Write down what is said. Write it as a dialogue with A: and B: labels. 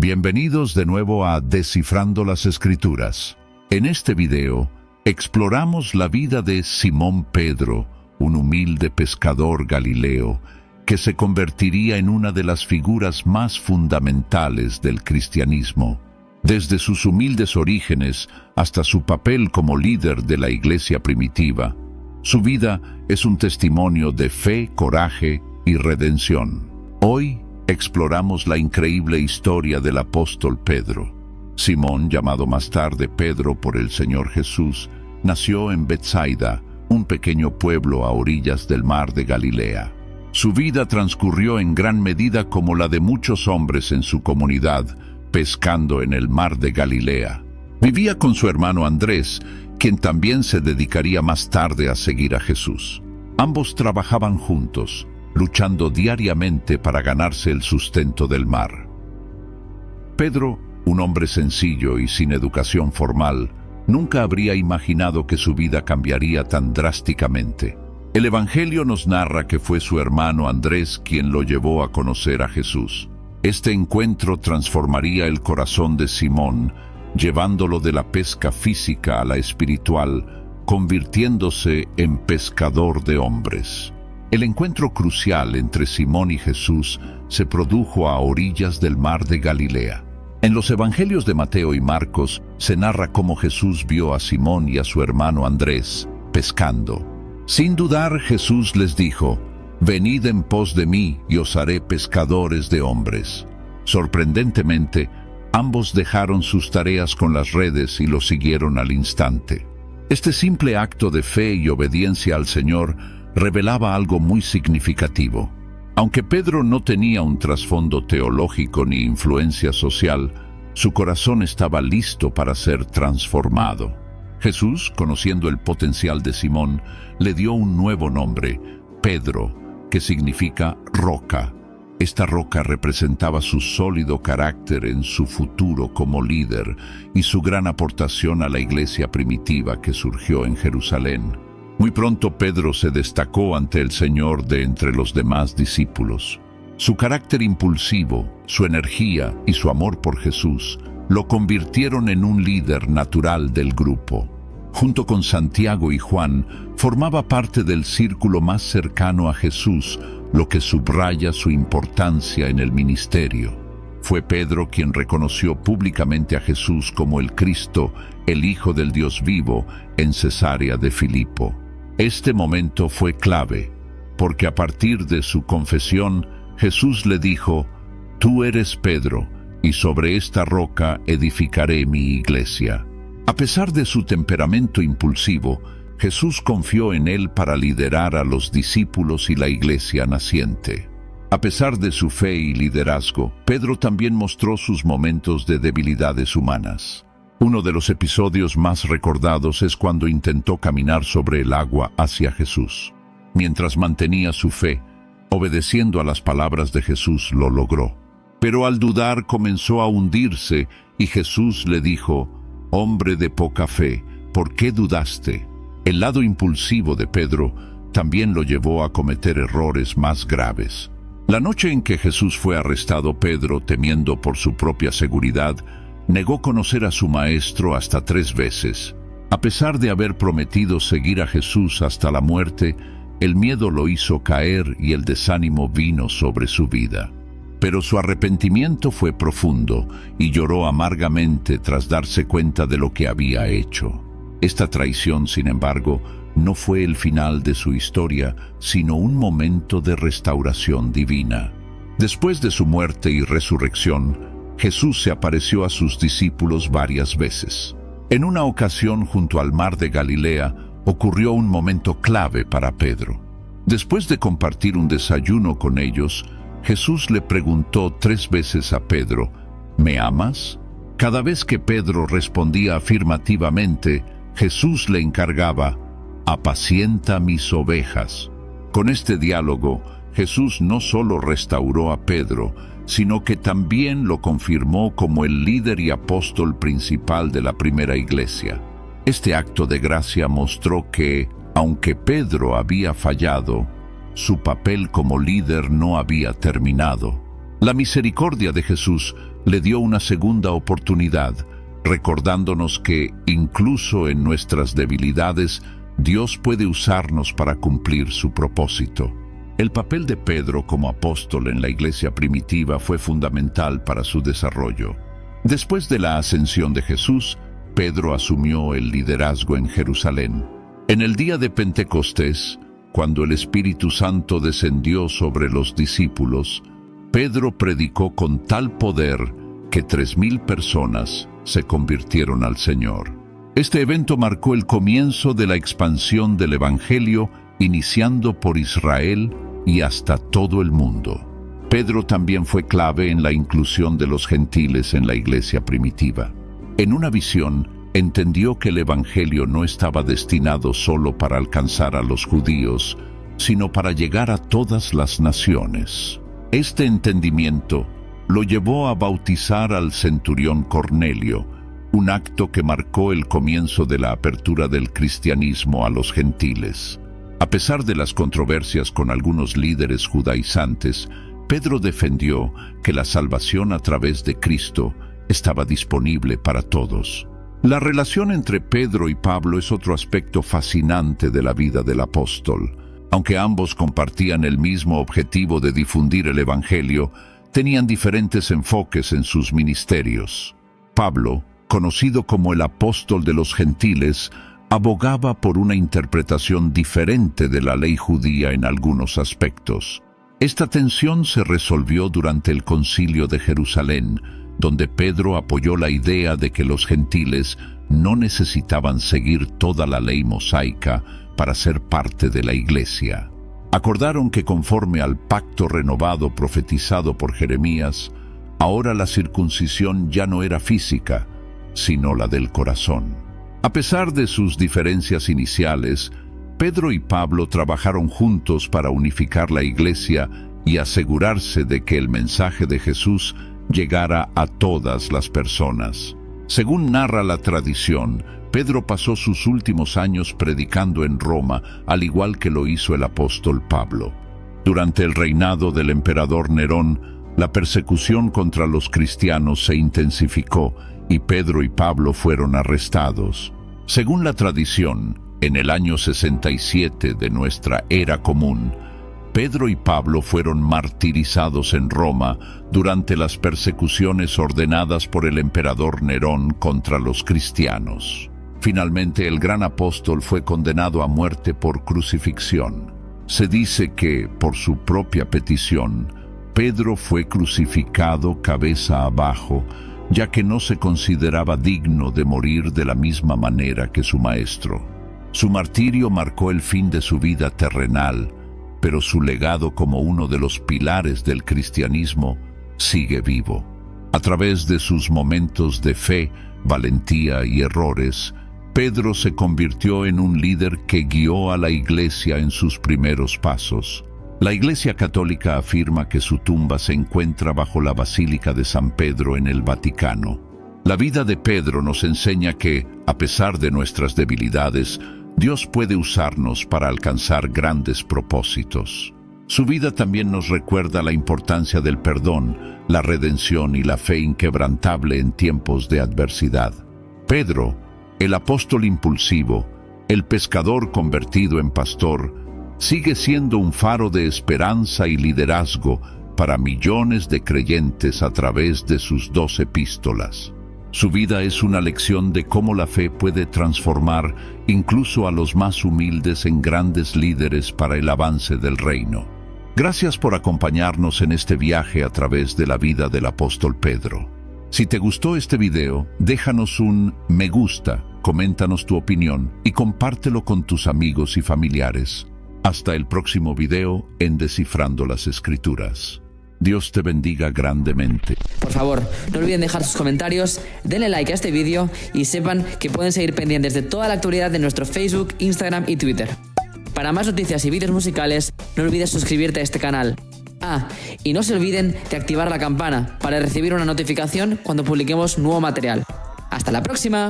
A: Bienvenidos de nuevo a Descifrando las Escrituras. En este video, exploramos la vida de Simón Pedro, un humilde pescador galileo, que se convertiría en una de las figuras más fundamentales del cristianismo. Desde sus humildes orígenes hasta su papel como líder de la iglesia primitiva, su vida es un testimonio de fe, coraje y redención. Hoy exploramos la increíble historia del apóstol Pedro. Simón, llamado más tarde Pedro por el Señor Jesús, nació en Betsaida, un pequeño pueblo a orillas del mar de Galilea. Su vida transcurrió en gran medida como la de muchos hombres en su comunidad, pescando en el mar de Galilea. Vivía con su hermano Andrés, quien también se dedicaría más tarde a seguir a Jesús. Ambos trabajaban juntos, luchando diariamente para ganarse el sustento del mar. Pedro, un hombre sencillo y sin educación formal, nunca habría imaginado que su vida cambiaría tan drásticamente. El Evangelio nos narra que fue su hermano Andrés quien lo llevó a conocer a Jesús. Este encuentro transformaría el corazón de Simón, llevándolo de la pesca física a la espiritual, convirtiéndose en pescador de hombres. El encuentro crucial entre Simón y Jesús se produjo a orillas del mar de Galilea. En los evangelios de Mateo y Marcos se narra cómo Jesús vio a Simón y a su hermano Andrés pescando. Sin dudar, Jesús les dijo: «Venid en pos de mí y os haré pescadores de hombres». Sorprendentemente, ambos dejaron sus tareas con las redes y lo siguieron al instante. Este simple acto de fe y obediencia al Señor revelaba algo muy significativo. Aunque Pedro no tenía un trasfondo teológico ni influencia social, su corazón estaba listo para ser transformado. Jesús, conociendo el potencial de Simón, le dio un nuevo nombre, Pedro, que significa roca. Esta roca representaba su sólido carácter en su futuro como líder y su gran aportación a la iglesia primitiva que surgió en Jerusalén. Muy pronto Pedro se destacó ante el Señor de entre los demás discípulos. Su carácter impulsivo, su energía y su amor por Jesús lo convirtieron en un líder natural del grupo. Junto con Santiago y Juan, formaba parte del círculo más cercano a Jesús, lo que subraya su importancia en el ministerio. Fue Pedro quien reconoció públicamente a Jesús como el Cristo, el Hijo del Dios vivo, en Cesarea de Filipo. Este momento fue clave, porque a partir de su confesión, Jesús le dijo: «Tú eres Pedro, y sobre esta roca edificaré mi iglesia». A pesar de su temperamento impulsivo, Jesús confió en él para liderar a los discípulos y la iglesia naciente. A pesar de su fe y liderazgo, Pedro también mostró sus momentos de debilidades humanas. Uno de los episodios más recordados es cuando intentó caminar sobre el agua hacia Jesús. Mientras mantenía su fe, obedeciendo a las palabras de Jesús, lo logró. Pero al dudar comenzó a hundirse y Jesús le dijo: «Hombre de poca fe, ¿por qué dudaste?». El lado impulsivo de Pedro también lo llevó a cometer errores más graves. La noche en que Jesús fue arrestado, Pedro, temiendo por su propia seguridad, negó conocer a su maestro hasta 3 veces. A pesar de haber prometido seguir a Jesús hasta la muerte, el miedo lo hizo caer y el desánimo vino sobre su vida. Pero su arrepentimiento fue profundo y lloró amargamente tras darse cuenta de lo que había hecho. Esta traición, sin embargo, no fue el final de su historia, sino un momento de restauración divina. Después de su muerte y resurrección, Jesús se apareció a sus discípulos varias veces. En una ocasión, junto al mar de Galilea, ocurrió un momento clave para Pedro. Después de compartir un desayuno con ellos, Jesús le preguntó 3 veces a Pedro: «¿Me amas?». Cada vez que Pedro respondía afirmativamente, Jesús le encargaba: «Apacienta mis ovejas». Con este diálogo, Jesús no solo restauró a Pedro, sino que también lo confirmó como el líder y apóstol principal de la primera iglesia. Este acto de gracia mostró que, aunque Pedro había fallado, su papel como líder no había terminado. La misericordia de Jesús le dio una segunda oportunidad, recordándonos que, incluso en nuestras debilidades, Dios puede usarnos para cumplir su propósito. El papel de Pedro como apóstol en la iglesia primitiva fue fundamental para su desarrollo. Después de la ascensión de Jesús, Pedro asumió el liderazgo en Jerusalén. En el día de Pentecostés, cuando el Espíritu Santo descendió sobre los discípulos, Pedro predicó con tal poder que 3,000 personas se convirtieron al Señor. Este evento marcó el comienzo de la expansión del Evangelio, iniciando por Israel y hasta todo el mundo. Pedro también fue clave en la inclusión de los gentiles en la iglesia primitiva. En una visión, entendió que el Evangelio no estaba destinado solo para alcanzar a los judíos, sino para llegar a todas las naciones. Este entendimiento lo llevó a bautizar al centurión Cornelio, un acto que marcó el comienzo de la apertura del cristianismo a los gentiles. A pesar de las controversias con algunos líderes judaizantes, Pedro defendió que la salvación a través de Cristo estaba disponible para todos. La relación entre Pedro y Pablo es otro aspecto fascinante de la vida del apóstol. Aunque ambos compartían el mismo objetivo de difundir el Evangelio, tenían diferentes enfoques en sus ministerios. Pablo, conocido como el apóstol de los gentiles, abogaba por una interpretación diferente de la ley judía en algunos aspectos. Esta tensión se resolvió durante el Concilio de Jerusalén, donde Pedro apoyó la idea de que los gentiles no necesitaban seguir toda la ley mosaica para ser parte de la iglesia. Acordaron que conforme al pacto renovado profetizado por Jeremías, ahora la circuncisión ya no era física, sino la del corazón. A pesar de sus diferencias iniciales, Pedro y Pablo trabajaron juntos para unificar la iglesia y asegurarse de que el mensaje de Jesús llegara a todas las personas. Según narra la tradición, Pedro pasó sus últimos años predicando en Roma, al igual que lo hizo el apóstol Pablo. Durante el reinado del emperador Nerón, la persecución contra los cristianos se intensificó y Pedro y Pablo fueron arrestados. Según la tradición, en el año 67 de nuestra era común, Pedro y Pablo fueron martirizados en Roma durante las persecuciones ordenadas por el emperador Nerón contra los cristianos. Finalmente, el gran apóstol fue condenado a muerte por crucifixión. Se dice que, por su propia petición, Pedro fue crucificado cabeza abajo, ya que no se consideraba digno de morir de la misma manera que su maestro. Su martirio marcó el fin de su vida terrenal, pero su legado como uno de los pilares del cristianismo sigue vivo. A través de sus momentos de fe, valentía y errores, Pedro se convirtió en un líder que guió a la iglesia en sus primeros pasos. La Iglesia Católica afirma que su tumba se encuentra bajo la Basílica de San Pedro en el Vaticano. La vida de Pedro nos enseña que, a pesar de nuestras debilidades, Dios puede usarnos para alcanzar grandes propósitos. Su vida también nos recuerda la importancia del perdón, la redención y la fe inquebrantable en tiempos de adversidad. Pedro, el apóstol impulsivo, el pescador convertido en pastor, sigue siendo un faro de esperanza y liderazgo para millones de creyentes a través de sus 2 epístolas. Su vida es una lección de cómo la fe puede transformar incluso a los más humildes en grandes líderes para el avance del reino. Gracias por acompañarnos en este viaje a través de la vida del apóstol Pedro. Si te gustó este video, déjanos un me gusta, coméntanos tu opinión y compártelo con tus amigos y familiares. Hasta el próximo video en Descifrando las Escrituras. Dios te bendiga grandemente.
B: Por favor, no olviden dejar sus comentarios, denle like a este vídeo y sepan que pueden seguir pendientes de toda la actualidad de nuestro Facebook, Instagram y Twitter. Para más noticias y vídeos musicales, no olvides suscribirte a este canal. Y no se olviden de activar la campana para recibir una notificación cuando publiquemos nuevo material. ¡Hasta la próxima!